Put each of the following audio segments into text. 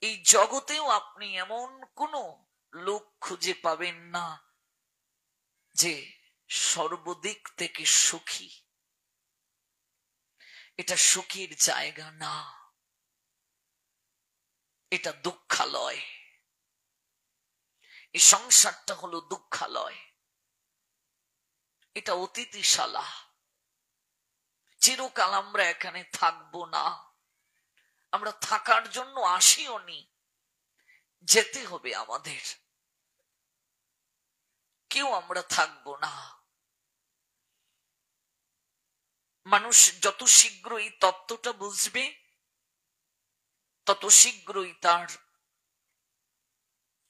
এই জগতেও আপনি এমন কোন লোক খুঁজে পাবেন না যে সর্বদিক থেকে সুখী। এটা সুখীর জায়গা না, এটা দুঃখালয়। এই সংসারটা হলো দুঃখালয়, এটা অতিথিশালা। চিরকাল আমরা এখানে থাকবো না, আমরা থাকার জন্য আসিও নি, যেতে হবে আমাদের। কেউ আমরা থাকবো না। মানুষ যত শীঘ্র এই তত্ত্বটা বুঝবে, তত শীঘ্রই তার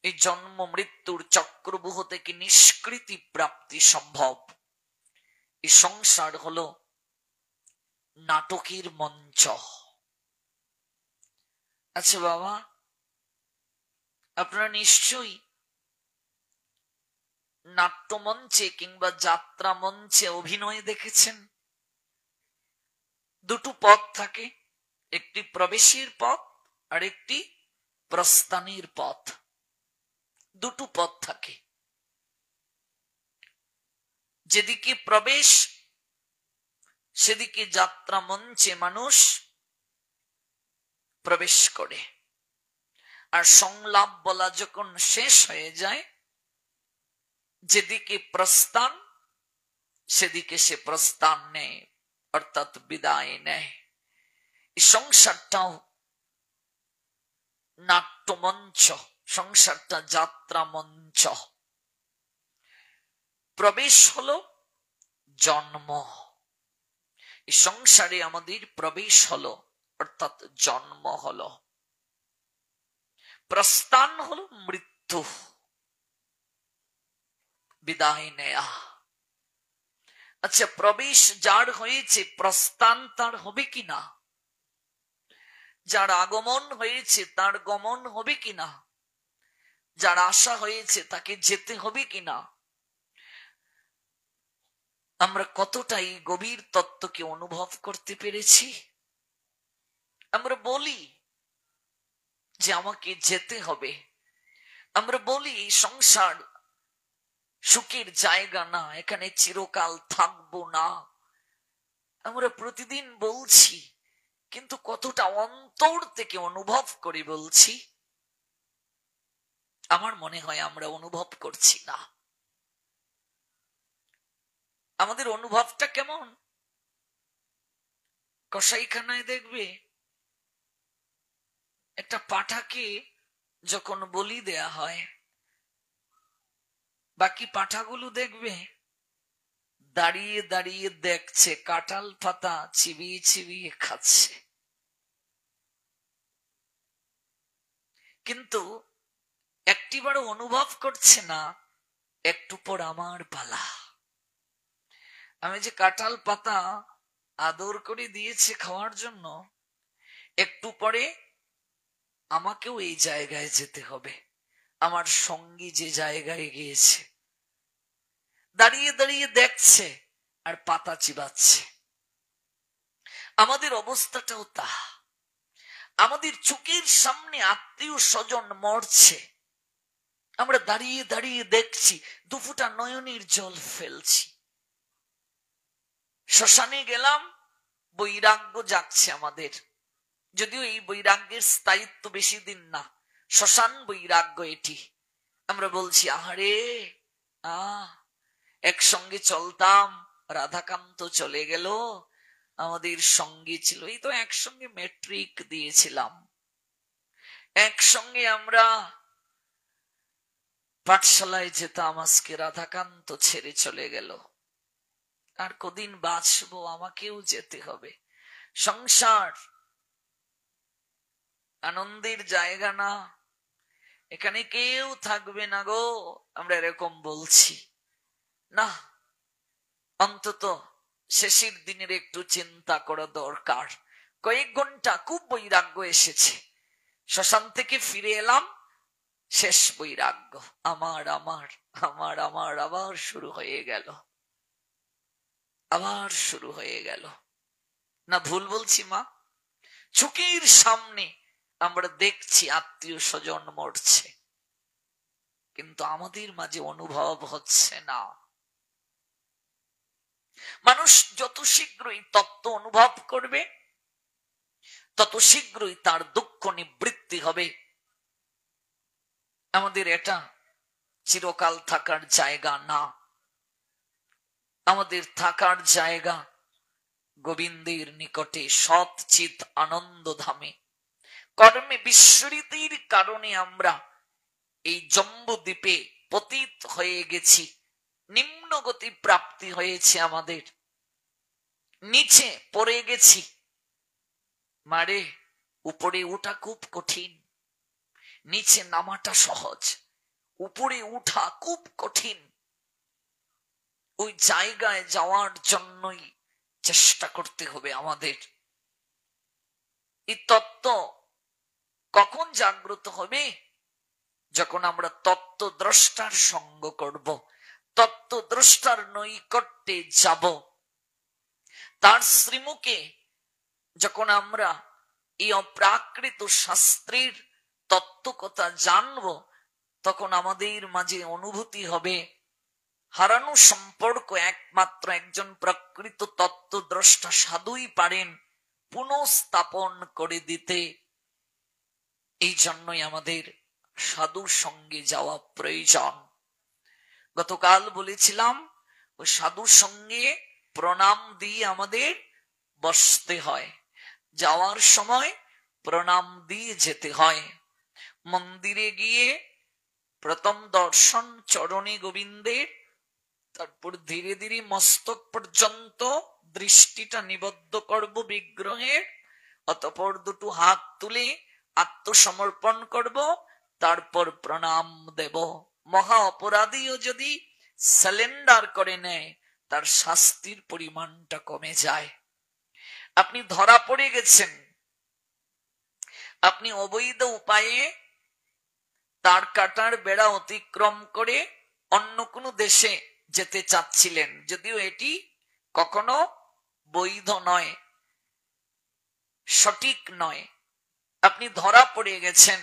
এই জন্ম মৃত্যুর চক্রবুহ থেকে নিষ্কৃতি প্রাপ্তি সম্ভব। এই সংসার হলো নাটকের মঞ্চ। আচ্ছা বাবা, আপনারা নিশ্চয়ই নাট্যমঞ্চে কিংবা যাত্রা মঞ্চে অভিনয় দেখেছেন। দুটো পথ থাকে, একটি প্রবেশের পথ আর একটি প্রস্থানের পথ। দুটো পথ থাকে। যেদিকে প্রবেশ সেদিকে যাত্রা মঞ্চে মানুষ প্রবেশ করে, আর সংলাপ বলা যখন শেষ হয়ে যায়, যেদিকে প্রস্থান সেদিকে সে প্রস্থান নেয়, অর্থাৎ বিদায় নেয়। এই সংসারটাও নাট্যমঞ্চ, সংসারটা যাত্রা মঞ্চ। প্রবেশ হলো জন্ম, এই সংসারে আমাদের প্রবেশ হলো, অর্থাৎ জন্ম হলো। প্রস্থান হলো মৃত্যু, বিদায় নেয়া। আচ্ছা, প্রবেশ যার হয়েছে, প্রস্থান তার হবে কিনা? যার আগমন হয়েছে তার গমন হবে কিনা? যার আশা হয়েছে তাকে যেতে হবে কিনা? আমরা কতটাই গভীর তত্ত্বকে অনুভব করতে পেরেছি? আমরা বলি যে আমাকে যেতে হবে, আমরা বলি সংসার সুখের জায়গা না, এখানে চিরকাল থাকবো না, আমরা প্রতিদিন বলছি, কিন্তু কতটা অন্তর থেকে অনুভব করে বলছি? আমার মনে হয় আমরা অনুভব করছি না। আমাদের অনুভবটা কেমন? কসাইখানায় দেখবে একটা পাঁঠাকে যখন বলি দেয়া হয়, বাকি পাঁঠাগুলো দেখবে দাঁড়িয়ে দাঁড়িয়ে দেখছে, কাঁঠাল পাতা চিবিয়ে চিবিয়ে খাচ্ছে, কিন্তু একটিবারও অনুভব করছে না একটু পর আমার পালা। আমি যে কাঁঠাল পাতা আদর করে দিয়েছে খাওয়ার জন্য, একটু পরে আমাকেও এই জায়গায় যেতে হবে, আমার সঙ্গী যে জায়গায় গিয়েছে। দাঁড়িয়ে দাঁড়িয়ে দেখছে আর পাতা চিবাচ্ছে। আমাদের অবস্থাটাও তা। আমাদের চোখের সামনে আত্মীয় স্বজন মরছে, আমরা দাঁড়িয়ে দাঁড়িয়ে দেখছি, দুফোঁটা নয়নের জল ফেলছি। শ্মশানে গেলাম, বৈরাগ্য জাগছে আমাদের, যদিও এই বৈরাগ্যের স্থায়িত্ব বেশি দিন না, শ্মশান বৈরাগ্য এটি। আমরা বলছি আহারে, একসঙ্গে চলতাম, রাধাকান্ত চলে গেল, আমাদের সঙ্গে ছিল, এই তো একসঙ্গে ম্যাট্রিক দিয়েছিলাম, একসঙ্গে আমরা পাঠশালায় যেতাম, আজকে রাধাকান্ত ছেড়ে চলে গেল, আর কদিন বাঁচবো, আমাকেও যেতে হবে। সংসার আনন্দের জায়গা না, এখানে কেউ থাকবে না গো, আমরা এরকম বলছি না। অন্তত শেষের দিনের একটু চিন্তা করা দরকার। কয়েক ঘন্টা খুব বৈরাগ্য এসেছে, শ্মশান থেকে ফিরে এলাম, শেষ বৈরাগ্য, আমার আমার আমার আমার আবার শুরু হয়ে গেল, আবার শুরু হয়ে গেল। না ভুল বলছি মা? চোখের সামনে আমরা দেখছি আত্মীয় স্বজন মরছে, কিন্তু আমাদের মাঝে অনুভব হচ্ছে না। মানুষ যত শীঘ্রই তত্ত্ব অনুভব করবে, তত শীঘ্রই তার দুঃখ নিবৃত্তি হবে। আমাদের এটা চিরকাল থাকার জায়গা না। আমাদের থাকার জায়গা গোবিন্দের নিকটে, সৎচিত আনন্দ ধামে। কর্মে বিস্মৃতির কারণে আমরা এই জম্বুদ্বীপে পতিত হয়ে গেছি, নিম্ন গতি প্রাপ্তি হয়েছে আমাদের, নিচে পড়ে গেছি। মারে, উপরে ওঠা খুব কঠিন, নিচে নামাটা সহজ, উপরে উঠা খুব কঠিন। ওই জায়গায় যাওয়ার জন্যই চেষ্টা করতে হবে আমাদের। এই তত্ত্ব কখন জাগ্রত হবে? যখন আমরা তত্ত্বদ্রষ্টার সঙ্গ করব, তত্ত্বদ্রষ্টার নৈকট্যে যাব, তার শ্রীমুখে যখন আমরা এই অপ্রাকৃত শাস্ত্রের তত্ত্বকথা জানব, তখন আমাদের মাঝে অনুভূতি হবে হারানো সম্পর্ক একমাত্র একজন প্রকৃত তত্ত্বদ্রষ্টা সাধুই পারেন পুনঃস্থাপন করে দিতে। এই জন্যই আমাদের সাধুর সঙ্গে যাওয়া প্রয়োজন। গতকাল বলেছিলাম, ওই সাধুর সঙ্গে প্রণাম দিয়ে আমাদের বসতে হয়, যাওয়ার সময় প্রণাম দিয়ে যেতে হয়। মন্দিরে গিয়ে প্রথম দর্শন চরণে গোবিন্দের, তারপর ধীরে ধীরে মস্তক পর্যন্ত দৃষ্টিটা নিবদ্ধ করব বিগ্রহের, অতঃপর দুটো হাত তুলে আত্মসমর্পণ করব, তারপর প্রণাম দেব। মহা অপরাধীও যদি সারেন্ডার করে নেয়, তার শাস্তির পরিমাণটা কমে যায়। আপনি ধরা পড়ে গেছেন, আপনি অবৈধ উপায়ে তার কাটার বেড়া অতিক্রম করে অন্য কোনো দেশে যেতে চাচ্ছিলেন, যদিও এটি কখনো বৈধ নয়, সঠিক নয়। আপনি ধরা পড়ে গেছেন,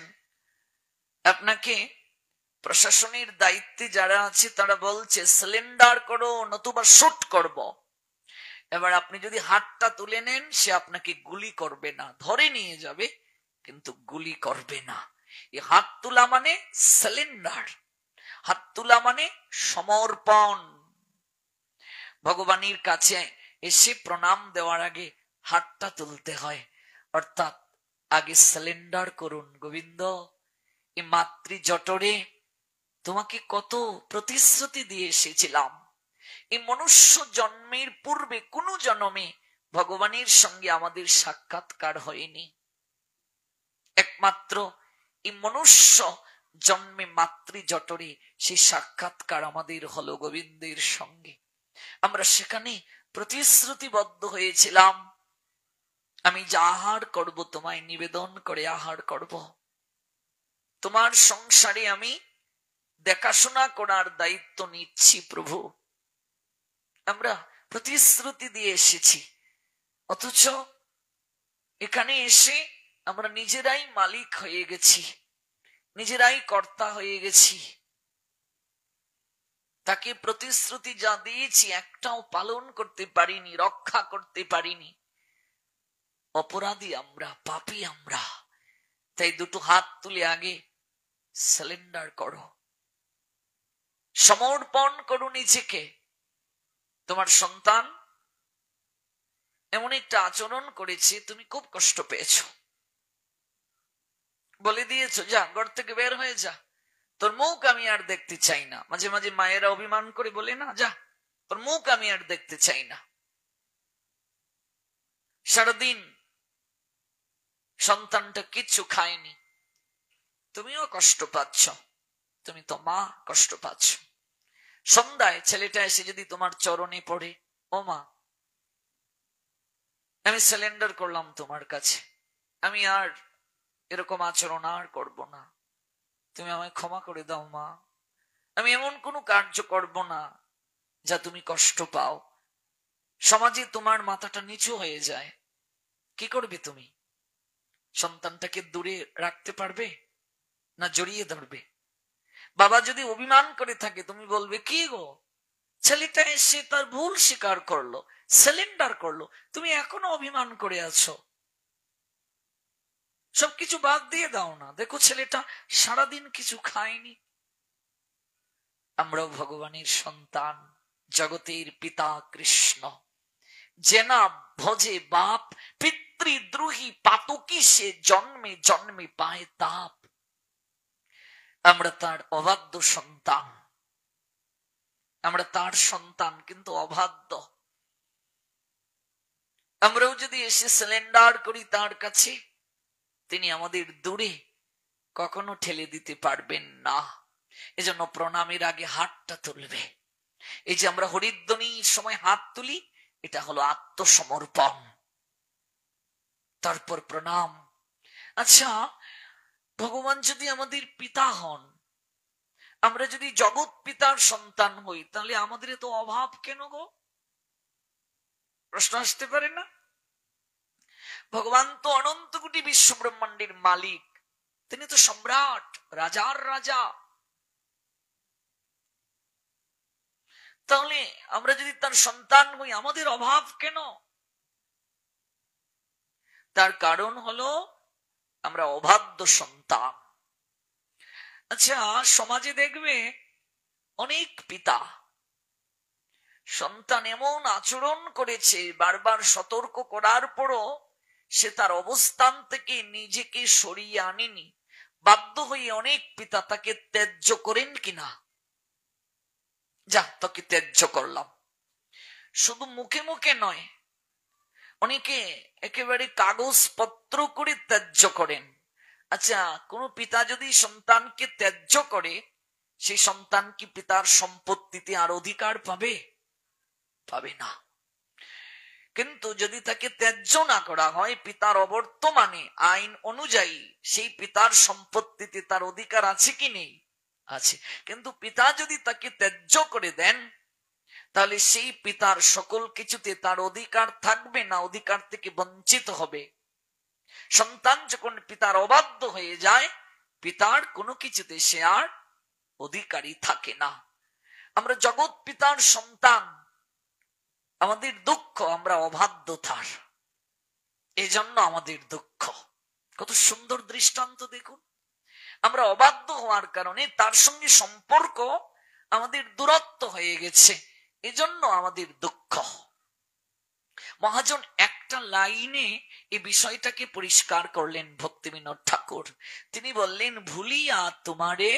আপনাকে প্রশাসনের দায়িত্বে যারা আছে তারা বলছে সারেন্ডার করো নতুবা শুট করব। এবার আপনি যদি হাতটা তুলে নেন, সে আপনাকে গুলি করবে না, ধরে নিয়ে যাবে কিন্তু গুলি করবে না। এই হাত তোলা মানে সারেন্ডার, হাত তোলা মানে সমর্পণ। ভগবানের কাছে এসে প্রণাম দেওয়ার আগে হাতটা তুলতে হয়, অর্থাৎ আগে সারেন্ডার করুন। গোবিন্দ, এই মাতৃ জঠরে তোমাকে কত প্রতিশ্রুতি দিয়ে এসেছিলাম, এই মনুষ্য জন্মের পূর্বে কোন জন্মে ভগবানের সঙ্গে আমাদের সাক্ষাৎকার হয়নি, একমাত্র এই মনুষ্য জন্মে মাতৃ জঠরে সেই সাক্ষাৎকার আমাদের হলো গোবিন্দের সঙ্গে। আমরা সেখানে প্রতিশ্রুতিবদ্ধ হয়েছিলাম, আমি যা আহার করব তোমায় নিবেদন করে আহার করব, তোমার সংসারে আমি দেখাশোনা করার দায়িত্ব নিচ্ছি প্রভু। আমরা প্রতিশ্রুতি দিয়ে এসেছি, অথচ এখানে এসে আমরা নিজেরাই মালিক হয়ে গেছি, নিজেরাই কর্তা হয়ে গেছি। তাকে প্রতিশ্রুতি যা দিয়েছি একটাও পালন করতে পারিনি, রক্ষা করতে পারিনি। অপরাধী আমরা, পাপী আমরা। তাই দুটো হাত তুলে আগে সারেন্ডার করো, সমর্পণ করো নিজেকে। তোমার সন্তান এমন একটা আচরণ করেছে, তুমি খুব কষ্ট পেয়েছো, বলে দিয়েছো যা ঘর থেকে বের হয়ে যা, তোর মুখ আমি আর দেখতে চাই না। মাঝে মাঝে মায়েরা অভিমান করে বলে না, যা তোর মুখ আমি আর দেখতে চাই না। সারাদিন সন্তানটা কিচ্ছু খায়নি, তুমিও কষ্ট পাচ্ছ, তুমি তো মা, কষ্ট পাচ্ছ। সন্ধ্যায় ছেলেটা এসে যদি তোমার চরণে পড়ে, ও মা আমি সারেন্ডার করলাম তোমার কাছে, আমি আর এরকম আচরণ আর করব না, তুমি আমায় ক্ষমা করে দাও মা, আমি এমন কোনো কার্য করব না যা তুমি কষ্ট পাও। সমাজে তোমার মাথাটা নিচু হয়ে যায়, কি করবে তুমি? সন্তানটাকে দূরে রাখতে পারবে না জড়িয়ে ধরবে? বাবা যদি অভিমান করে থাকে, তুমি বলবে কি গো, ছেলেটা এসে তার ভুল স্বীকার করলো, সিলিন্ডার করলো, তুমি এখনো অভিমান করে আছো। সবকিছু বাদ দিয়ে দাও না, দেখো ছেলেটা সারাদিন কিছু খায়নি। আমরাও ভগবানের সন্তান, জগতের পিতা কৃষ্ণ। যে না ভজে বাপ, পিতৃদ্রোহী পাতকী সে জন্মে জন্মে পায় তাপ। আমরা তার অবাধ্য সন্তান, আমরা তার সন্তান কিন্তু অবাধ্য। আমরাও যদি এসে সিলিন্ডার করি তার কাছে, তিনি আমাদের দূরে কখনো ঠেলে দিতে পারবেন না। এজন্য প্রণামের আগে হাতটা তুলবে। এই যে আমরা হরিধ্বনির সময় হাত তুলি, এটা হলো আত্মসমর্পণ, তারপর প্রণাম। আচ্ছা, ভগবান যদি আমাদের পিতা হন, আমরা যদি জগৎ পিতার সন্তান হই, তাহলে আমাদের এত অভাব কেন গো? প্রশ্ন আসতে পারে না? ভগবান তো অনন্ত কোটি বিশ্ব ব্রহ্মাণ্ডের মালিক, তিনি তো সম্রাট, রাজার রাজা। তাহলে আমরা যদি তার সন্তান হই, আমাদের অভাব কেন? তার কারণ হলো আমরা অবাধ্য সন্তান। আচ্ছা, সমাজে দেখবে অনেক পিতা সন্তান এমন আচরণ করেছে, বারবার সতর্ক করার পরও সে তার অবস্থান থেকে নিজেকে সরিয়ে আনেনি। বাধ্য হয়ে অনেক পিতা তাকে ত্যায্য করেন কিনা, যা তোকে ত্যায্য করলাম। শুধু মুখে মুখে নয়, অনেকে একেবারে কাগজপত্র করে ত্যায্য করেন। আচ্ছা, কোন পিতা যদি সন্তানকে ত্যায্য করে, সেই সন্তান কি পিতার সম্পত্তিতে আর অধিকার পাবে? পাবে না। কিন্তু যদি তাকে ত্যায্য না করা হয়, পিতার অবর্তমানে আইন অনুযায়ী সেই পিতার সম্পত্তিতে তার অধিকার আছে কি নেই? আছে। কিন্তু পিতা যদি তাকে ত্যায্য করে দেন, তাহলে সেই পিতার সকল কিছুতে তার অধিকার থাকবে না, অধিকার থেকে বঞ্চিত হবে। সন্তান যখন পিতার অবাধ্য হয়ে যায়, পিতার কোনো কিছুতে সে আর অধিকারী থাকে না। আমরা জগৎ পিতার সন্তান, আমাদের দুঃখ আমরা অবাধ্য তার, এই জন্য আমাদের দুঃখ। কত সুন্দর দৃষ্টান্ত দেখুন। আমরা অবাধ্য হওয়ার কারণে তার সঙ্গে সম্পর্ক আমাদের দূরত্ব হয়ে গেছে, এজন্য আমাদের দুঃখ। মহাজন একটা লাইনে এই বিষয়টাকে পরিষ্কার করলেন ভক্তিবিনোদ ঠাকুর। তিনি বললেন, ভুলিয়া তোমারে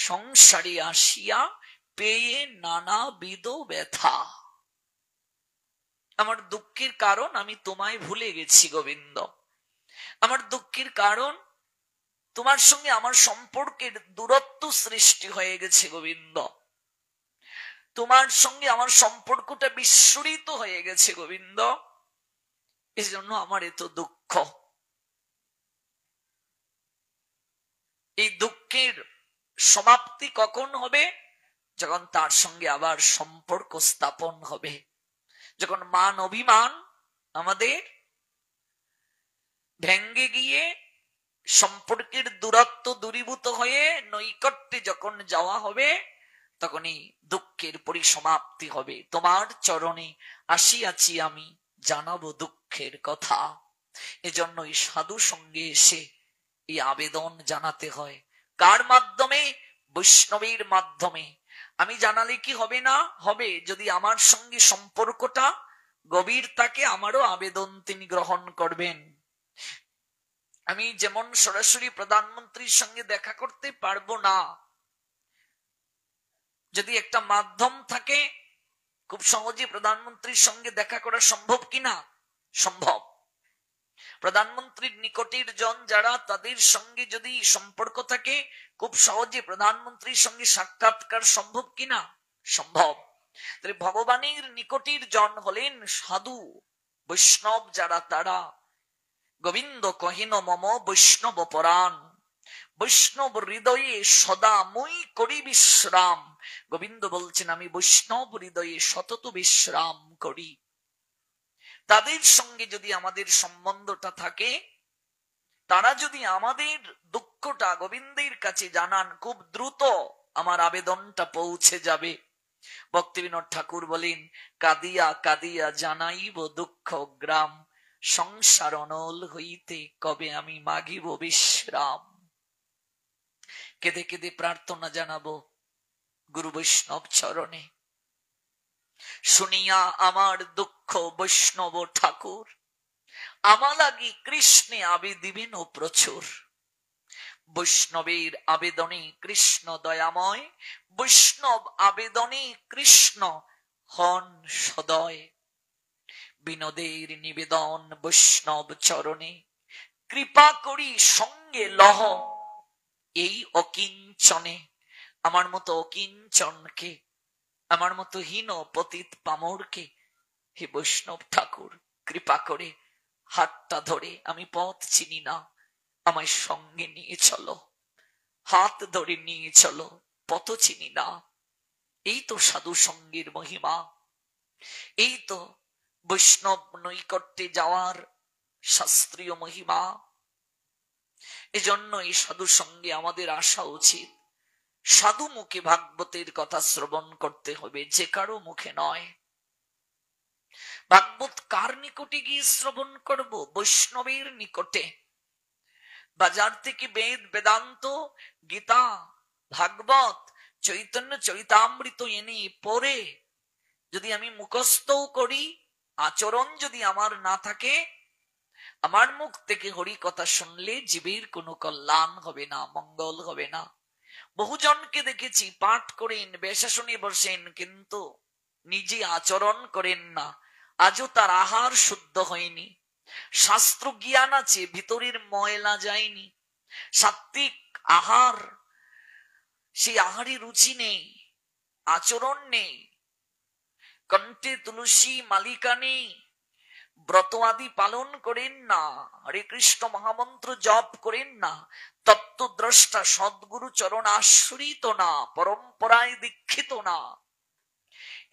সংসারে আসিয়া পেয়ে নানাবিধ ব্যথা। আমার দুঃখের কারণ আমি তোমায় ভুলে গেছি গোবিন্দ। আমার দুঃখের কারণ তোমার সঙ্গে আমার সম্পর্কের দূরত্ব সৃষ্টি হয়ে গেছে গোবিন্দ। তোমার সঙ্গে আমার সম্পর্কটা বিস্মৃত হয়ে গেছে গোবিন্দ, এজন্য আমার এত দুঃখ। এই দুঃখের সমাপ্তি কখন হবে? যখন তার সঙ্গে আবার সম্পর্ক স্থাপন হবে, যখন মান অভিমান আমাদের ভেঙ্গে গিয়ে সম্পর্কের দূরত্ব দূরীভূত হয়ে নৈকট্যে যখন যাওয়া হবে, তখনই দুঃখের পরিসমাপ্তি হবে। তোমার চরণে আসিয়াছি আমি, জানাবো দুঃখের কথা। এজন্যই সাধু সঙ্গে এসে এই আবেদন জানাতে হয়। কার মাধ্যমে? বৈষ্ণবের মাধ্যমে। আমি জানালে কি হবে না? হবে। যদি আমার সঙ্গে সম্পর্কটা গভীর থাকে, আমারও আবেদন তিনি গ্রহণ করবেন। আমি যেমন সরাসরি প্রধানমন্ত্রীর সঙ্গে দেখা করতে পারবো না, যদি একটা মাধ্যম থাকে খুব সহজে প্রধানমন্ত্রীর সঙ্গে দেখা করা সম্ভব কিনা? সম্ভব। প্রধানমন্ত্রীর নিকটের জন যারা, তাদের সঙ্গে যদি সম্পর্ক থাকে, খুব সহজে প্রধানমন্ত্রীর সঙ্গে সাক্ষাৎকার সম্ভব কিনা? সম্ভব। তাহলে ভগবানের নিকটের জন হলেন সাধু বৈষ্ণব যারা, তারা। গোবিন্দ কহিন মম বৈষ্ণব পরাণ, বৈষ্ণব হৃদয়ে সদা মই করি বিশ্রাম। গোবিন্দ বলছেন, আমি বৈষ্ণব হৃদয়ে সতত বিশ্রাম করি। তাদের সঙ্গে যদি আমাদের সম্বন্ধটা থাকে, তারা যদি আমাদের দুঃখটা গোবিন্দের কাছে জানান, খুব দ্রুত আমার আবেদনটা পৌঁছে যাবে। ভক্তিবিনোদ ঠাকুর বলেন, কাঁদিয়া কাঁদিয়া জানাইব দুঃখ গ্রাম, সংসার অনল হইতে কবে আমি মাগিব বিশ্রাম। কেঁদে কেঁদে প্রার্থনা জানাবো গুরু বৈষ্ণব চরণে, শুনিয়া আমার দুঃখ বৈষ্ণব ঠাকুর, আমা লাগি কৃষ্ণে আবেদিবেন ও প্রচুর। বৈষ্ণবের আবেদনে কৃষ্ণ দয়াময়, বৈষ্ণব আবেদনে কৃষ্ণ হন সদয়। বিনোদের নিবেদন বৈষ্ণব চরণে, কৃপা করি সঙ্গে লহ এই অকিঞ্চনে। আমার মতো অকিঞ্চনকে, আমার মতো হীন পতিত পামরকে হে বৈষ্ণব ঠাকুর কৃপা করে হাতটা ধরে, আমি পথ চিনি না, আমায় সঙ্গে নিয়ে চলো, হাত ধরে নিয়ে চলো, পথ চিনি না। এই তো সাধু সঙ্গের মহিমা, এই তো বৈষ্ণব নৈকট্যে যাওয়ার শাস্ত্রীয় মহিমা। এজন্য এই সাধু সঙ্গে আমাদের আসা উচিত। সাধু মুখে ভাগবতের কথা শ্রবণ করতে হবে, যে কারো মুখে নয়। ভাগবত কার নিকটে গিয়ে শ্রবণ করব? বৈষ্ণবের নিকটে। বাজার থেকে বেদ, বেদান্ত, গীতা, ভাগবত, চৈতন্য চরিতামৃত এনে পড়ে যদি আমি মুখস্থও করি, আচরণ যদি আমার না থাকে, আমার মুখ থেকে হরি কথা শুনলে জীবের কোনো কল্যাণ হবে না, মঙ্গল হবে না। বহুজনকে দেখেছি পাঠ করেন, বেশাসনে বসেন, কিন্তু নিজে আচরণ করেন না, আজও তার আহার শুদ্ধ হয়নি। শাস্ত্র জ্ঞান আছে, ভিতরের ময়লা যায়নি। সাত্বিক আহার, সেই আহারে রুচি নেই, আচরণ নেই, কণ্ঠে তুলসী মালিকা নেই, ব্রত আদি পালন করেন না, হরে কৃষ্ণ মহামন্ত্র জপ করেন না, তত্ত্বদ্রষ্টা সদ্গুরু চরণ আশ্রিত না, পরম্পরায় দীক্ষিত না,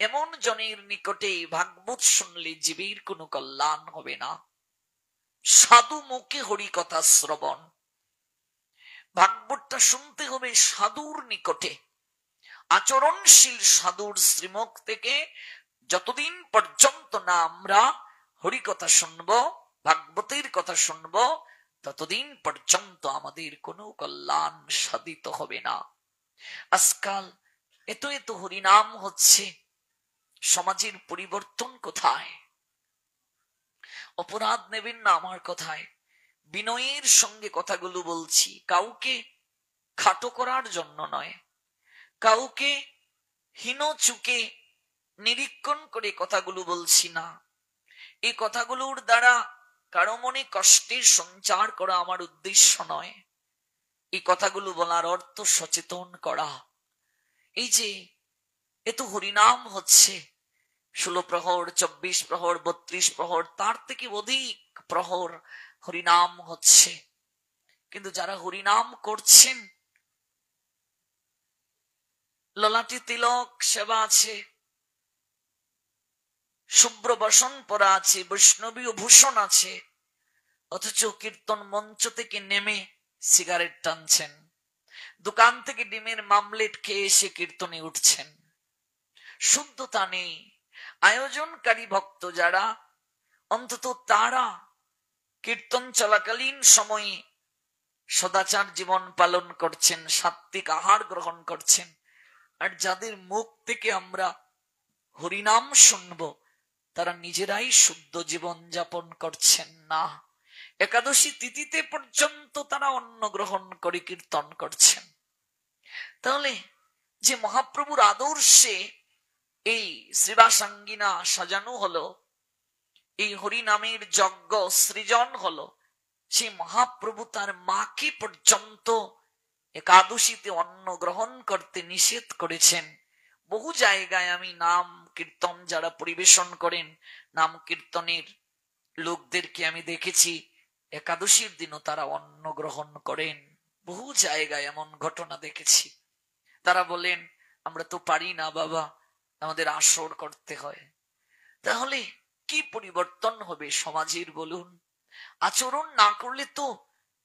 এমন জনের নিকটে ভাগবত শুনলে জীবের কোনো কল্যাণ হবে না। সাধু মুখে হরি কথা শ্রবণ, ভাগবতটা শুনতে হবে সাধুর নিকটে, আচরণশীল সাধুর শ্রীমুখ থেকে। যতদিন পর্যন্ত না আমরা হরি কথা শুনব, ভাগবতের কথা শুনব, ততদিন পর্যন্ত আমাদের কোনো কল্যাণ সাধিত হবে না। আজকাল এত এত হরিনাম হচ্ছে, সমাজের পরিবর্তন কোথায়? অপরাধ নেবেন না আমার কথায়, বিনয়ের সঙ্গে কথাগুলো বলছি, কাউকে খাটো করার জন্য নয়, কাউকে হীন চুকে নিরীক্ষণ করে কথাগুলো বলছি না। এই কথাগুলোর দ্বারা কারো মনে কষ্টের সঞ্চার করা আমার উদ্দেশ্য নয়। এই কথাগুলো বলার অর্থ সচেতন করা। এই যে এত হরিনাম হচ্ছে, 16 প্রহর, 24 প্রহর, 32 প্রহর, তার থেকে অধিক প্রহর হরিনাম হচ্ছে, কিন্তু যারা হরিনাম করছেন ললাটে তিলক সেবা আছে, শুভ্র বসন পরা আছে, বৈষ্ণবীয় ভূষণ আছে, অথচ কীর্তন মঞ্চ থেকে নেমে সিগারেট টানছেন, দোকান থেকে ডিমের মামলেট খেয়ে এসে কীর্তনে উঠছেন। শুদ্ধতা নেই। আয়োজনকারী ভক্ত যারা, অন্তত তারা কীর্তন চলাকালীন সময়ে সদাচার জীবন পালন করছেন, সাত্বিক আহার গ্রহণ করছেন। আর যাদের মুখ থেকে আমরা হরিনাম শুনবো, তারা নিজেরাই শুদ্ধ জীবন যাপন করছেন না। একাদশী তিথিতে পর্যন্ত তারা অন্ন গ্রহণ করে কীর্তন করছেন। তাহলে যে মহাপ্রভুর আদর্শে এই শ্রীবাসাঙ্গিনা সাজানো হলো, এই হরিনামের যজ্ঞ সৃজন হলো, সেই মহাপ্রভু তার মাকে পর্যন্ত একাদশীতে অন্ন গ্রহণ করতে নিষেধ করেছেন। বহু জায়গায় আমি নাম কীর্তন যারা পরিবেশন করেন, নাম কীর্তনের লোকদেরকে আমি দেখেছি একাদশীর দিনও তারা অন্ন গ্রহণ করেন। বহু জায়গায় এমন ঘটনা দেখেছি। তারা বলেন, আমরা তো পারি না বাবা, আমাদের আসর করতে হয়। তাহলে কি পরিবর্তন হবে সমাজের বলুন? আচরণ না করলে তো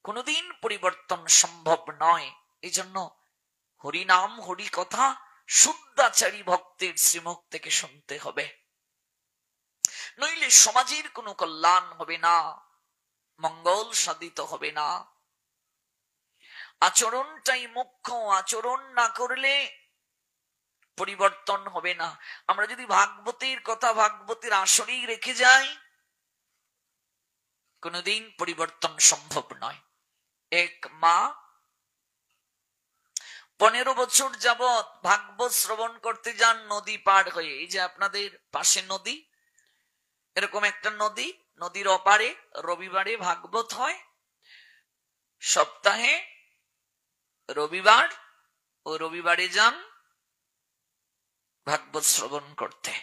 কোনোদিন পরিবর্তন সম্ভব নয়। এই জন্য হরিনাম হরি কথা শুদ্ধাচারী ভক্তের শ্রীমুখ থেকে শুনতে হবে, নইলে সমাজের কোনো কল্যাণ হবে না, মঙ্গল সাধিত হবে না। আচরণটাই মুখ্য, আচরণ না করলে পরিবর্তন হবে না। আমরা যদি ভাগবতের কথা ভাগবতের আসরেই রেখে যাই, কোনোদিন পরিবর্তন সম্ভব নয়। এক মা 15 বছর যাবৎ ভাগবত শ্রবণ করতে যান নদী পার হয়ে। এই যে আপনাদের পাশে নদী, এরকম একটা নদী, নদীর অপারে রবিবারে ভাগবত হয়। সপ্তাহে রবিবার ও রবিবারে যান ভাগবত শ্রবণ করতে।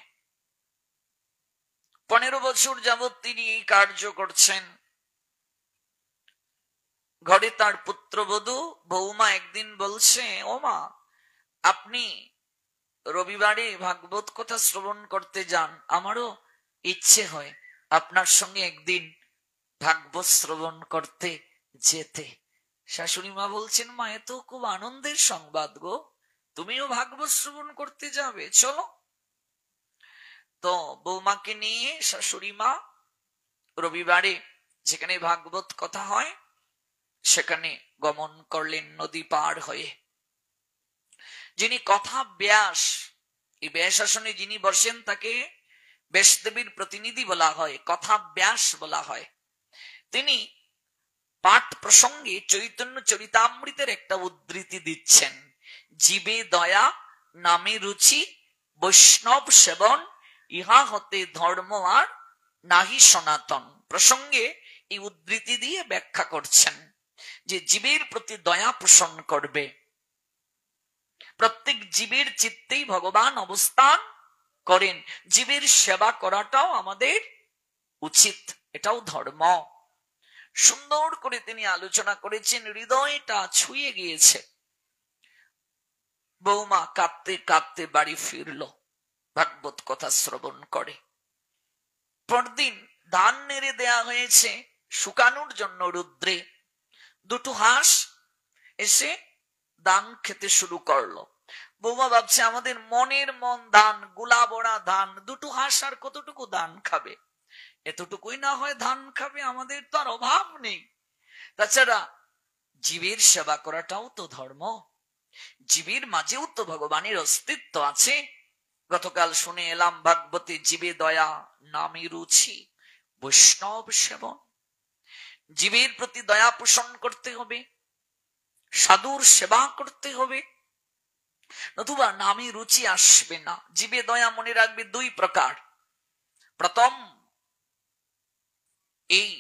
15 বছর যাবৎ তিনি এই কার্য করছেন। ঘরে তার পুত্রবধূ বৌমা একদিন বলছে, ও মা, আপনি রবিবারে ভাগবত কথা শ্রবণ করতে যান, আমারও ইচ্ছে হয় আপনার সঙ্গে একদিন ভাগবত শ্রবণ করতে যেতে। শাশুড়ি মা বলছেন, মা, এ তো খুব আনন্দের সংবাদ গো, তুমিও ভাগবত শ্রবণ করতে যাবে, চলো। তো বৌমাকে নিয়ে শাশুড়ি মা রবিবারে যেখানে ভাগবত কথা হয় সেখানে গমন করলেন নদী পার হয়ে। যিনি কথা ব্যাস, এই ব্যাস আসনে যিনি বসেন তাকে ব্যাসদেবীর প্রতিনিধি বলা হয়, কথা ব্যাস বলা হয়। তিনি পাঠ প্রসঙ্গে চৈতন্য চরিতামৃতের একটা উদ্ধৃতি দিচ্ছেন, জীবে দয়া, নামে রুচি, বৈষ্ণব সেবন, ইহা হতে ধর্ম আর নাহি সনাতন। প্রসঙ্গে এই উদ্ধৃতি দিয়ে ব্যাখ্যা করছেন যে জীবের প্রতি দয়া পোষণ করবে। প্রত্যেক জীবের চিত্তেই ভগবান অবস্থান করেন, জীবের সেবা করাটাও আমাদের উচিত, এটাও ধর্ম। সুন্দর করে তিনি আলোচনা করেছেন, হৃদয়টা ছুঁয়ে গিয়েছে। বৌমা কাঁদতে কাঁদতে বাড়ি ফিরল ভাগবত কথা শ্রবণ করে। পরদিন ধান নেড়ে দেয়া হয়েছে শুকানোর জন্য রুদ্রে। দুটো হাঁস এসে ধান খেতে শুরু করলো। বৌমা ভাবছে, আমাদের মনের মন ধান, গোলা বড়া ধান, দুটো হাঁস আর কতটুকু ধান খাবে, এতটুকুই না হয় ধান খাবে, আমাদের তো আর অভাব নেই। তাছাড়া জীবের সেবা করাটাও তো ধর্ম, জীবের মাঝেও তো ভগবানের অস্তিত্ব আছে। গতকাল শুনে এলাম ভাগবতে, জীবে দয়া, নামে রুচি, বৈষ্ণব সেবন। জীবের প্রতি দয়া পোষণ করতে হবে, সাধুর সেবা করতে হবে, নতুবা নামে রুচি আসবে না। জীবে দয়া মনে রাখবে দুই প্রকার। প্রথম, এই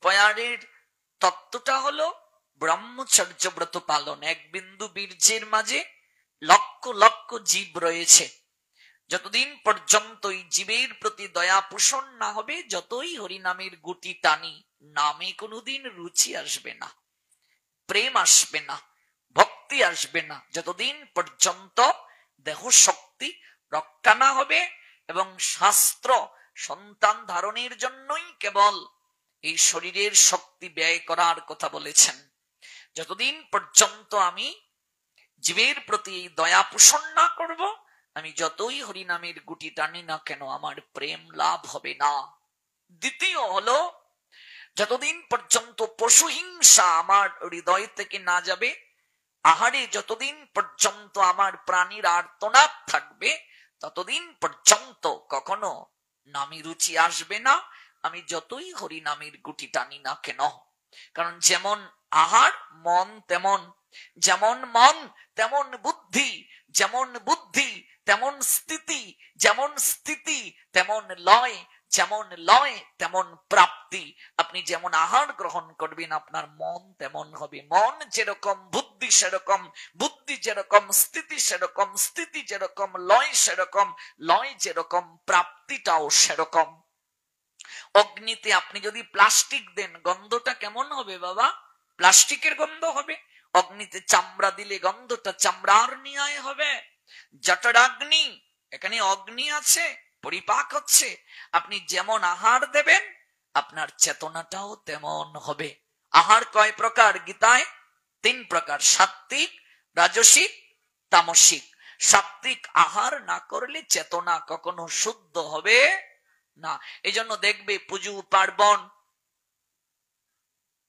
পয়ারের তত্ত্বটা হলো ব্রহ্মচর্য ব্রত পালন। এক বিন্দু বীর্যের মাঝে লক্ষ লক্ষ জীব রয়েছে। যতদিন পর্যন্ত এই জীবের প্রতি দয়া পোষণ না হবে, যতই হরিনামের গুটি টানি, নামে কোনোদিন রুচি আসবে না, প্রেম আসবে না, ভক্তি আসবে না, যতদিন পর্যন্ত দেহ শক্তি রক্ষা না হবে। এবং শাস্ত্র সন্তান ধারণের জন্যই কেবল এই শরীরের শক্তি ব্যয় করার কথা বলেছেন। যতদিন পর্যন্ত আমি জীবের প্রতি এই দয়া পোষণ না করব, আমি যতই হরিনামের গুটি টানি না কেন, আমার প্রেম লাভ হবে না। দ্বিতীয় হলো, যতদিন পর্যন্ত পশুহিংসা আমার হৃদয় থেকে না যাবে, আহারে যতদিন পর্যন্ত আমার প্রাণীর আর্তনাদ থাকবে, ততদিন পর্যন্ত কখনো নামে রুচি আসবে না, আমি যতই হরিনামের গুটি টানি না কেন। কারণ যেমন আহার মন তেমন, যেমন মন তেমন বুদ্ধি, যেমন বুদ্ধি তেমন স্থিতি, যেমন স্থিতি তেমন লয়, যেমন লয় তেমন প্রাপ্তি। আপনি যেমন আহার গ্রহণ করবেন, আপনার মন তেমন হবে। মন যেরকম, বুদ্ধি সেরকম, বুদ্ধি যেরকম, স্থিতি সেরকম, স্থিতি যেরকম, লয় সেরকম, লয় যেরকম, প্রাপ্তিটাও সেরকম। অগ্নিতে আপনি যদি প্লাস্টিক দেন, গন্ধটা কেমন হবে বাবা? প্লাস্টিকের গন্ধ হবে। অগ্নিতে চামড়া দিলে গন্ধটা চামড়ার ন্যায় হবে। জঠরাগ্নি, এখানে অগ্নি আছে, পরিপাক হচ্ছে। আপনি যেমন আহার দেবেন, আপনার চেতনাটাও তেমন হবে। আহার কয় প্রকার? গীতায় 3 প্রকার, সাত্বিক, রাজসিক, তামসিক। সাত্বিক আহার না করলে চেতনা কখনো শুদ্ধ হবে না। এই জন্য দেখবে পুজো পার্বণ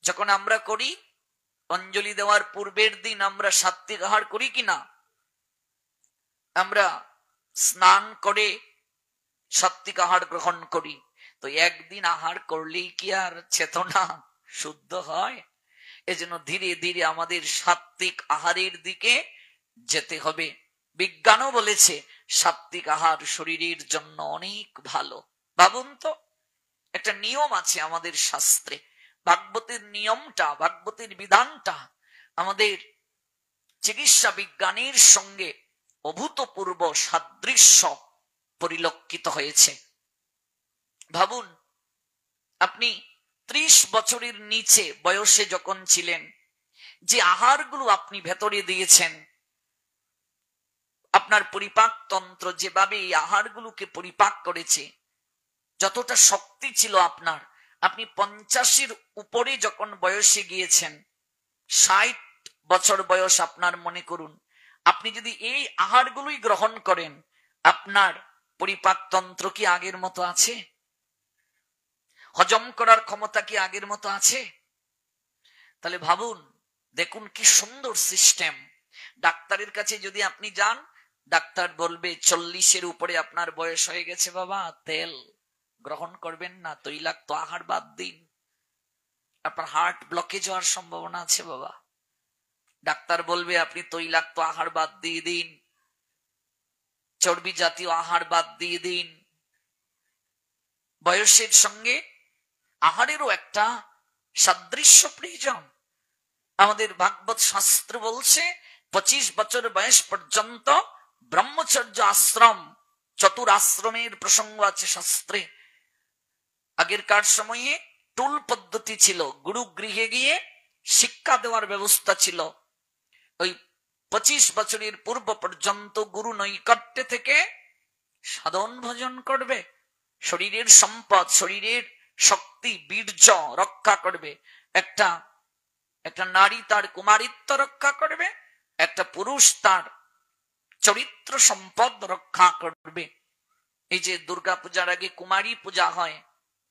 যখন আমরা করি, অঞ্জলি দেওয়ার পূর্বের দিন আমরা সাত্বিক আহার করি কিনা? আমরা স্নান করে সাত্বিক আহার গ্রহণ করি। তো একদিন আহার করলেই কি আর চেতনা শুদ্ধ হয়? এজন্য ধীরে ধীরে আমাদের সাত্বিক আহারের দিকে যেতে হবে। বিজ্ঞানও বলেছে সাত্বিক আহার শরীরের জন্য অনেক ভালো। ভাবুন তো, একটা নিয়ম আছে আমাদের শাস্ত্রে, ভাগবতের নিয়মটা, ভাগবতের বিধানটা আমাদের চিকিৎসা বিজ্ঞানের সঙ্গে অভূতপূর্ব সাদৃশ্য পরিলক্ষিত হয়েছে। ভাবুন, আপনি 30 বছরের নিচে বয়সে যখন ছিলেন, যে আহারগুলো আপনি ভেতরে দিয়েছেন, আপনার পরিপাক তন্ত্র যেভাবে এই আহারগুলোকে পরিপাক করেছে, যতটা শক্তি ছিল আপনার, আপনি 50-এর উপরে যখন বয়সে গিয়েছেন, 60 বছর বয়স আপনার মনে করুন, আপনি যদি এই আহারগুলোই গ্রহণ করেন, আপনার পরিপাক তন্ত্র কি আগের মতো আছে? হজম করার ক্ষমতা কি আগের মতো আছে? তাহলে ভাবুন, দেখুন কি সুন্দর সিস্টেম। ডাক্তারের কাছে যদি আপনি যান, ডাক্তার বলবে 40-এর উপরে আপনার বয়স হয়ে গেছে বাবা, তেল গ্রহণ করবেন না, তৈলাক্ত আহার বাদ দিন, আপনার হার্ট ব্লকেজ হওয়ার সম্ভাবনা আছে বাবা। ডাক্তার বলবে আপনি তৈলাক্ত আহার বাদ দিয়ে দিন, চর্বি জাতীয় আহার বাদ দিয়ে দিন। বয়সের সঙ্গে আহারেরও একটা সাদৃশ্য প্রয়োজন। আমাদের ভাগবত শাস্ত্র বলছে 25 বছর বয়স পর্যন্ত ব্রহ্মচর্য আশ্রম, চতুর আশ্রমের প্রসঙ্গ আছে শাস্ত্রে। আগেরকার সময়ে টুল পদ্ধতি ছিল, গুরু গৃহে গিয়ে শিক্ষা দেওয়ার ব্যবস্থা ছিল। ওই 25 বছরের পূর্ব পর্যন্ত গুরু নৈকট্যে থেকে সাধন ভজন করবে, শরীরের সম্পদ, শরীরের শক্তি, বীর্য রক্ষা করবে। একটা নারী তার কুমারিত্ব রক্ষা করবে, একটা পুরুষ তার চরিত্র সম্পদ রক্ষা করবে। এই যে দুর্গা পূজার আগে কুমারী পূজা হয়,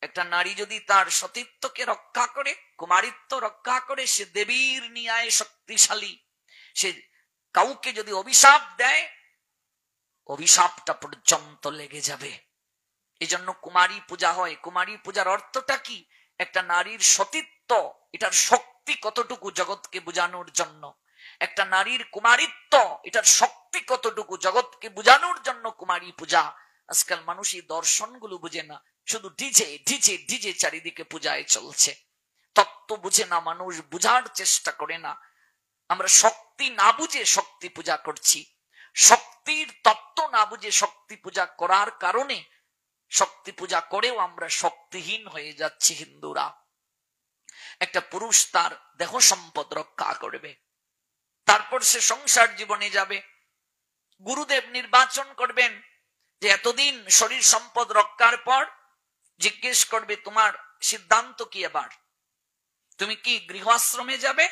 একটা নারী যদি তার সতীত্বকে রক্ষা করে, কুমারিত্ব রক্ষা করে, সে দেবীর ন্যায় শক্তিশালী। সে কাউকে যদি অভিশাপ দেয়, অভিশাপটা পর্যন্ত লেগে যাবে। এই জন্য কুমারী পূজা হয়। কুমারী পূজার অর্থটা কি? একটা নারীর সতীত্ব, এটার শক্তি কতটুকু জগৎকে বোঝানোর জন্য। একটা নারীর কুমারিত্ব, এটার শক্তি কতটুকু জগৎকে বোঝানোর জন্য কুমারী পূজা। আজকাল মানুষ এই দর্শনগুলো বুঝে না, শুধু ডিজে ডিজে ডিজে চারিদিকে পূজায় চলছে। তত্ত্ব বুঝে না মানুষ, বুঝার চেষ্টা করে না। আমরা শক্তি না বুঝে শক্তি পূজা করছি, শক্তির তত্ত্ব না বুঝে শক্তি পূজা করার কারণে শক্তি পূজা করেও আমরা শক্তিহীন হয়ে যাচ্ছি। হিন্দুরা, একটা পুরুষ তার দেহ সম্পদ রক্ষা করবে, তারপর সে সংসার জীবনে যাবে। গুরুদেব নির্বাচন করবেন যে এতদিন শরীর সম্পদ রক্ষার পর জিজ্ঞেস করবে তোমার সিদ্ধান্ত কি, এবার তুমি কি গৃহাশ্রমে যাবে,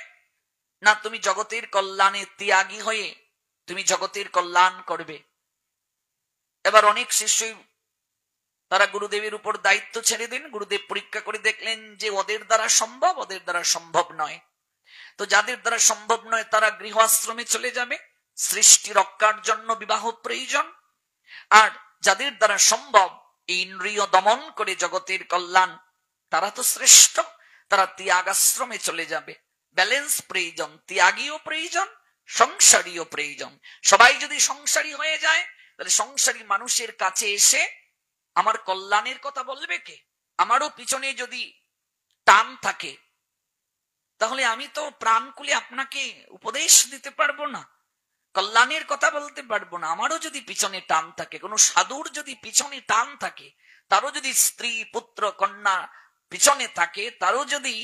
না তুমি জগতের কল্যাণে ত্যাগী হয়ে তুমি জগতের কল্যাণ করবে। এবার অনেক শিষ্যই তারা গুরুদেবের উপর দায়িত্ব ছেড়ে দিন। গুরুদেব পরীক্ষা করে দেখলেন যে ওদের দ্বারা সম্ভব, ওদের দ্বারা সম্ভব নয়। তো যাদের দ্বারা সম্ভব নয় তারা গৃহাশ্রমে চলে যাবে, সৃষ্টি রক্ষার জন্য বিবাহ প্রয়োজন। আর যাদের দ্বারা সম্ভব এই ইন্দ্রিয় দমন করে জগতের কল্যাণ, তারা তো শ্রেষ্ঠ, তারা ত্যাগাশ্রমে চলে যাবে। ব্যালেন্স প্রয়োজন, ত্যাগীও প্রয়োজন, সংসারীও প্রয়োজন। সবাই যদি সংসারী হয়ে যায়, তাহলে সংসারী মানুষের কাছে এসে আমার কল্যাণের কথা বলবে কে? আমারও পিছনে যদি টান থাকে, তাহলে আমি তো প্রাণ খুলে আপনাকে উপদেশ দিতে পারবো না, কল্যাণের কথা বলতে পারবো না। আমারও যদি পিছনে টান থাকে, কোন সাধুর যদি পিছনে টান থাকে, তারও যদি স্ত্রী পুত্র কন্যা পিছনে থাকে, তারও যদি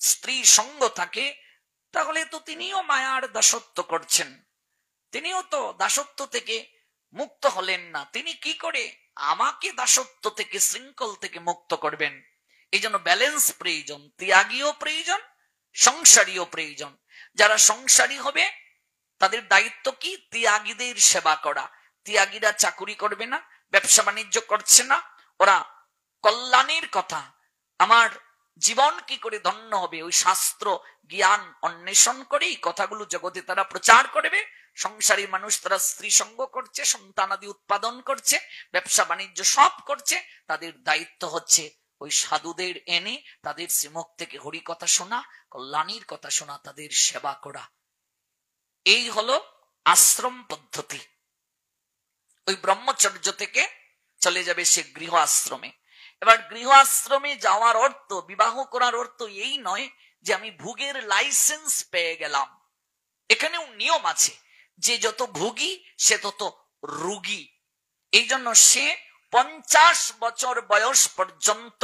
স্ত্রী সঙ্গ থাকে, তাহলে তো তিনিও মায়ার দাসত্ব করছেন, তিনিও তো দাসত্ব থেকে মুক্ত হলেন না। তিনি কি করে আমাকে দাসত্ব থেকে, শৃঙ্খল থেকে মুক্ত করবেন? এই জন্য ব্যালেন্স প্রয়োজন, ত্যাগীও প্রয়োজন, সংসারীও প্রয়োজন। যারা সংসারী হবে তাদের দায়িত্ব কি? ত্যাগীদের সেবা করা। ত্যাগীরা চাকুরি করবে না, ব্যবসা বাণিজ্য করছে না, ওরা কল্যাণের কথা, আমার জীবন কি করে ধন্য হবে, ওই শাস্ত্র জ্ঞান অন্বেষণ করে এই কথাগুলো জগতে তারা প্রচার করবে। সংসারী মানুষ তারা স্ত্রী সঙ্গ করছে, সন্তানাদি উৎপাদন করছে, ব্যবসা বাণিজ্য সব করছে। তাদের দায়িত্ব হচ্ছে ওই সাধুদের এনে তাদের শ্রীমুখ থেকে হরি কথা শোনা, কল্যাণীর কথা শোনা, তাদের সেবা করা। এই হলো আশ্রম পদ্ধতি। ওই ব্রহ্মচর্য থেকে চলে যাবে সে গৃহ আশ্রমে। এবার গৃহ আশ্রমে যাওয়ার অর্থ, বিবাহ করার অর্থ এই নয় যে আমি ভোগের লাইসেন্স পেয়ে গেলাম। এখানেও নিয়ম আছে যে যত ভোগী সে তত রোগী। এই জন্য সে 50 বছর বয়স পর্যন্ত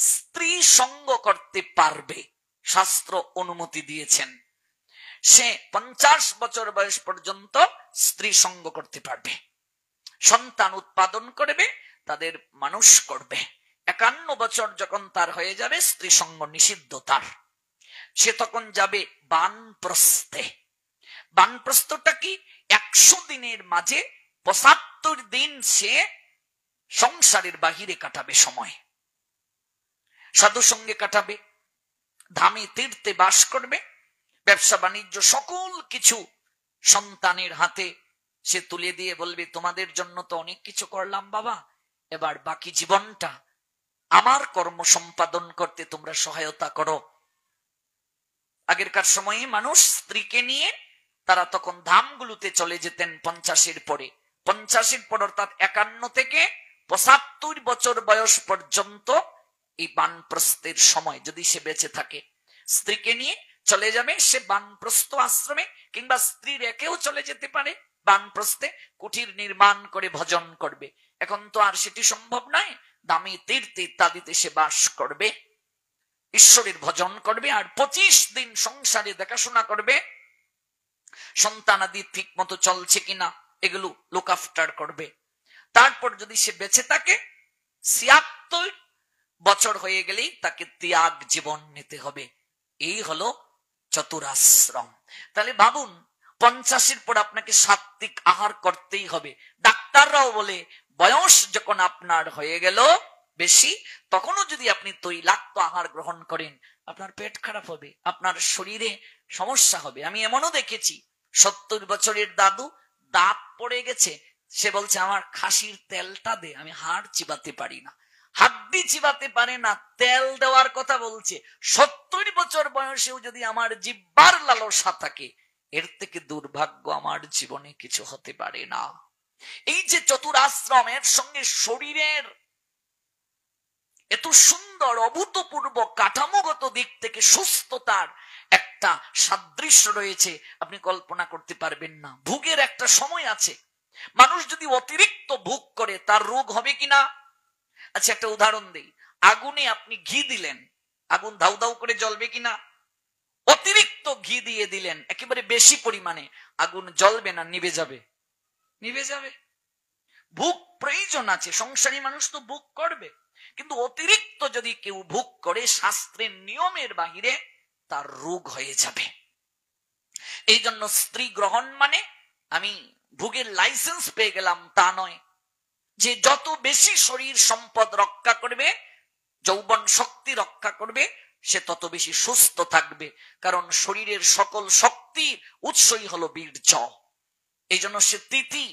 স্ত্রী সঙ্গ করতে পারবে, শাস্ত্র অনুমতি দিয়েছেন। সে 50 বছর বয়স পর্যন্ত স্ত্রী সঙ্গ করতে পারবে, সন্তান উৎপাদন করবে, তাদের মানুষ করবে। 51 বছর যখন তার হয়ে যাবে, স্ত্রী সঙ্গ নিষিদ্ধ তার, সে তখন যাবে বানপ্রস্থে। বানপ্রস্থটা কি? 100 দিনের মাঝে 75 দিন সে সংসারের বাহিরে কাটাবে সময়, সাধু সঙ্গে কাটাবে, ধামে তীর্থে বাস করবে, ব্যবসা বাণিজ্য সকল কিছু সন্তানের হাতে সে তুলে দিয়ে বলবে তোমাদের জন্য তো অনেক কিছু করলাম বাবা, এবার বাকি জীবনটা আমার কর্ম সম্পাদন করতে তোমরা সহায়তা করো। আগেরকার সময়ে মানুষ স্ত্রীকে নিয়ে তারা তখন ধামগুলোতে চলে যেতেন 50-এর পরে। 50-এর পর অর্থাৎ 51 থেকে 75 বছর বয়স পর্যন্ত এই বানপ্রস্থের সময় যদি সে বেঁচে থাকে, স্ত্রীকে নিয়ে চলে যাবে সে বানপ্রস্থ আশ্রমে, কিংবা স্ত্রী রেখেও চলে যেতে পারে বানপ্রস্থে, কুটির নির্মাণ করে ভজন করবে। এখন তো আর সেটি সম্ভব নয়, দামি তীর্থ ইত্যাদিতে সে বাস করবে, ঈশ্বরের ভজন করবে, আর 25 দিন সংসারে দেখাশোনা করবে, সন্তানাদি ঠিক মতো চলছে কিনা এগুলো লুক আফটার করবে। তারপর যদি সে বেঁচে থাকে 76 বছর হয়ে গেলেই তাকে ত্যাগ জীবন নিতে হবে। এই হলো চতুরাশ্রম। তাহলে ভাবুন, 50-এর পর আপনাকে সাত্বিক আহার করতেই হবে। ডাক্তাররাও বলে বয়স যখন আপনার হয়ে গেল বেশি, তখনও যদি আপনি তৈলাক্ত আহার গ্রহণ করেন আপনার পেট খারাপ হবে, আপনার শরীরে সমস্যা হবে। আমি এমনও দেখেছি 70 বছরের দাদু, দাঁত পড়ে গেছে, সে বলছে আমার খাসির তেলটা দে, আমি হাড় চিবাতে পারি না, হাড্ডি চিবাতে পারে না, তেল দেওয়ার কথা বলছে। 70 বছর বয়সেও যদি আমার জিহ্বার লালসা থাকে, এর থেকে দুর্ভাগ্য আমার জীবনে কিছু হতে পারে না। এই যে চতুরাশ্রমের সঙ্গে শরীরের এত সুন্দর অভূতপূর্ব কাঠামোগত দিক থেকে সুস্থতার একটা সাদৃশ্য রয়েছে, আপনি কল্পনা করতে পারবেন না। ভোগের একটা সময় আছে, মানুষ যদি অতিরিক্ত ভোগ করে তার রোগ হবে কিনা। আচ্ছা, একটা উদাহরণ দেই। আগুনে আপনি ঘি দিলেন, আগুন ধাউ ধাউ করে জ্বলবে কিনা? অতিরিক্ত ঘি দিয়ে দিলেন একেবারে বেশি পরিমাণে, আগুন জ্বলবে না, নিভে যাবে? নিভে যাবে। ভোগ প্রয়োজন আছে, সংসারী মানুষ তো ভোগ করবে, কিন্তু অতিরিক্ত যদি কেউ ভোগ করে শাস্ত্রের নিয়মের বাহিরে, তার রোগ হয়ে যাবে। এই জন্য স্ত্রী গ্রহণ মানে আমি ভোগের লাইসেন্স পেয়ে গেলাম তা নয়। যে যত বেশি শরীর সম্পদ রক্ষা করবে, যৌবন শক্তি রক্ষা করবে, সে তত বেশি সুস্থ থাকবে। কারণ শরীরের সকল শক্তির উৎসই হলো বীর্য। এই জন্য সে তিথি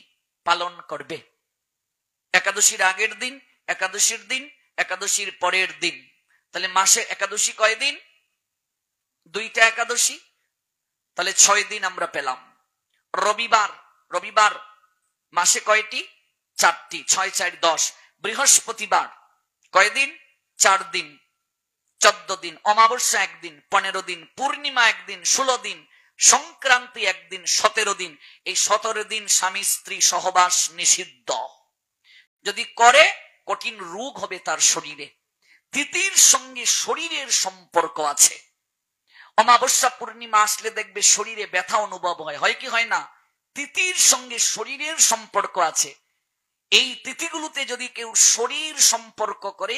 পালন করবে, একাদশীর আগের দিন, একাদশীর দিন, একাদশীর পরের দিন। তাহলে মাসে একাদশী কয়দিন? 2টা একাদশী, তাহলে 6 দিন আমরা পেলাম। রবিবার, রবিবার মাসে কয়টি? 4টি, 6 4 10। বৃহস্পতিবার কয়দিন? 4 দিন, 14 দিন। অমাবস্যা 1 দিন, 15 দিন। পূর্ণিমা 1 দিন, 16 দিন। সংক্রান্তি 1 দিন, 17 দিন। এই 17 দিন স্বামী স্ত্রী সহবাস নিষিদ্ধ। যদি করে কঠিন রোগ হবে তার শরীরে। তিথির সঙ্গে শরীরের সম্পর্ক আছে। অমাবস্যা পূর্ণিমা আসলে দেখবে শরীরে ব্যথা অনুভব হয়, হয় কি হয় না? তিথির সঙ্গে শরীরের সম্পর্ক আছে। এই তিথিগুলোতে যদি কেউ শরীর সম্পর্ক করে,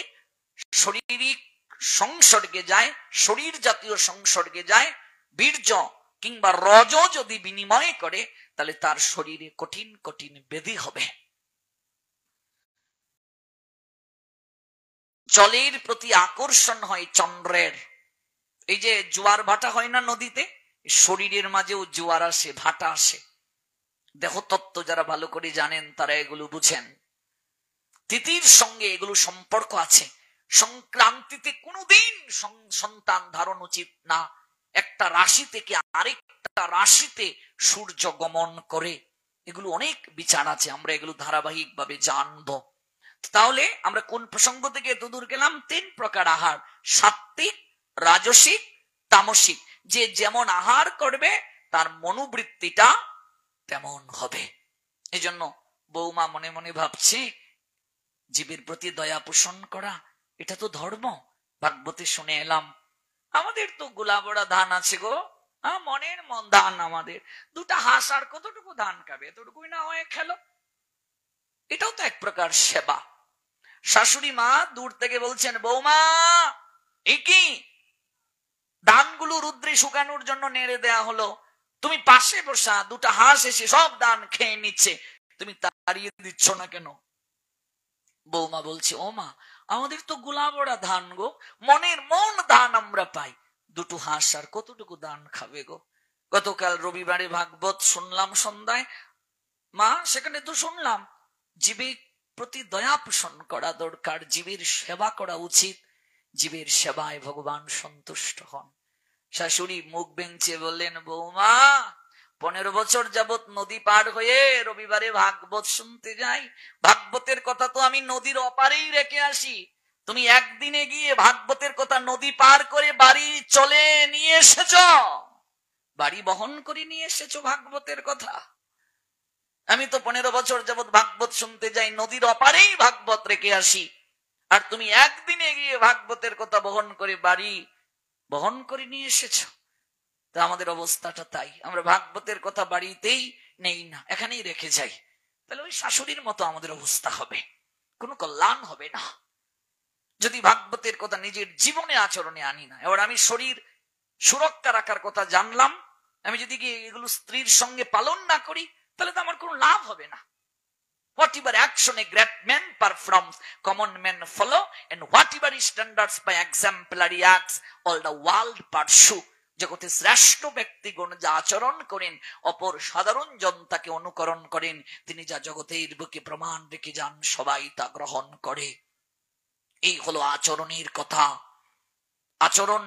শারীরিক সংসর্গে যায়, শরীর জাতীয় সংসর্গে যায়, বীর্য কিংবা রজ যদি বিনিময় করে, তাহলে তার শরীরে কঠিন কঠিন ব্যাধি হবে। জলের প্রতি আকর্ষণ হয় চন্দ্রের। এই যে জোয়ার ভাটা হয় না নদীতে, শরীরের মাঝেও জোয়ার আসে, ভাটা আসে। দেহতত্ত্ব যারা ভালো করে জানেন তারা এগুলো বুঝেন। তিথির সঙ্গে এগুলো সম্পর্ক আছে। সংক্রান্তিতে কোনোদিন সন্তান ধারণ উচিত না। একটা রাশি থেকে আরেকটা রাশিতে সূর্য গমন করে, এগুলো অনেক বিচার আছে, আমরা এগুলো ধারাবাহিক ভাবে জানবো। তাহলে আমরা কোন প্রসঙ্গ থেকে এতদূর গেলাম? 3 প্রকার আহার, সাত্ত্বিক, রাজসিক, তামসিক। যে যেমন আহার করবে তার মনোবৃত্তিটা তেমন হবে। এই জন্য বৌমা মনে মনে ভাবছে, জীবের প্রতি দয়া পোষণ করা এটা তো ধর্ম। ভাগবতে শুনে এলাম, আমাদের তো গোলাবড়া ধান আছে গো, মনের মন ধান আমাদের, 2টা হাঁস আর কতটুকু ধান খাবে, এতটুকুই না হয় খেলো। এটাও তো এক প্রকার সেবা। শাশুড়ি মা দূর থেকে বলছেন, বৌমা এ কি ধানগুলো রুদ্রে শুকানোর জন্য নেড়ে দেয়া হলো, তুমি পাশে বসা, 2টা হাঁস এসে সব ধান খেয়ে নিচ্ছে, তুমি তাড়িয়ে দিচ্ছ না কেন? বৌমা বলছে, ও মা, আমাদের তো গোলাবড়া ধান গো, মনের মন ধান আমরা পাই, 2টো হাঁস আর কতটুকু ধান খাবে গো? গতকাল রবিবারে ভাগবত শুনলাম সন্ধ্যায়, মা সেখানে তো শুনলাম জীবের প্রতি দয়া পোষণ করা দরকার, জীবের সেবা করা উচিত, জীবের সেবায় ভগবান সন্তুষ্ট হন। শাশুড়ি মুখ বেঞ্চে বললেন, বৌমা 15 বছর যাবৎ নদী পার হয়ে রবিবারে ভাগবত শুনতে যাই, ভাগবতের কথা তো আমি নদীর অপারেই রেখে আসি, তুমি একদিনে গিয়ে ভাগবতের কথা নদী পার করে বাড়ি চলে নিয়ে এসেছ, বাড়ি বহন করে নিয়ে এসেছ ভাগবতের কথা। আমি তো 15 বছর যাবৎ ভাগবত শুনতে যাই, নদীর অপারেই ভাগবত রেখে আসি, আর তুমি একদিনে গিয়ে ভাগবতের কথা বহন করে বাড়ি বহন করে নিয়ে এসেছ। তা আমাদের অবস্থাটা তাই, আমরা ভাগবতের কথা বাড়িতেই নেই না, এখানেই রেখে যাই। তাহলে ওই শাশুড়ির মতো আমাদের অবস্থা হবে, কোনো কল্যাণ হবে না যদি ভাগবতের কথা নিজের জীবনে আচরণে আনি না। এবার আমি শরীর সুরক্ষা রাখার কথা জানলাম, আমি যদি এগুলো স্ত্রীর সঙ্গে পালন না করি, তাহলে তো আমার কোনো লাভ হবে না। Whatever action a great man performs, common men follow, and whatever standards by exemplary acts, all the world pursue. জগতে শ্রেষ্ঠ ব্যক্তিগণ যা আচরণ করেন, অপর সাধারণ জন তাকে অনুকরণ করেন, তিনি যা জগতের বুকে প্রমাণ রেখে যান, সবাই তা গ্রহণ করে। এই হলো আচরণের কথা। আচরণ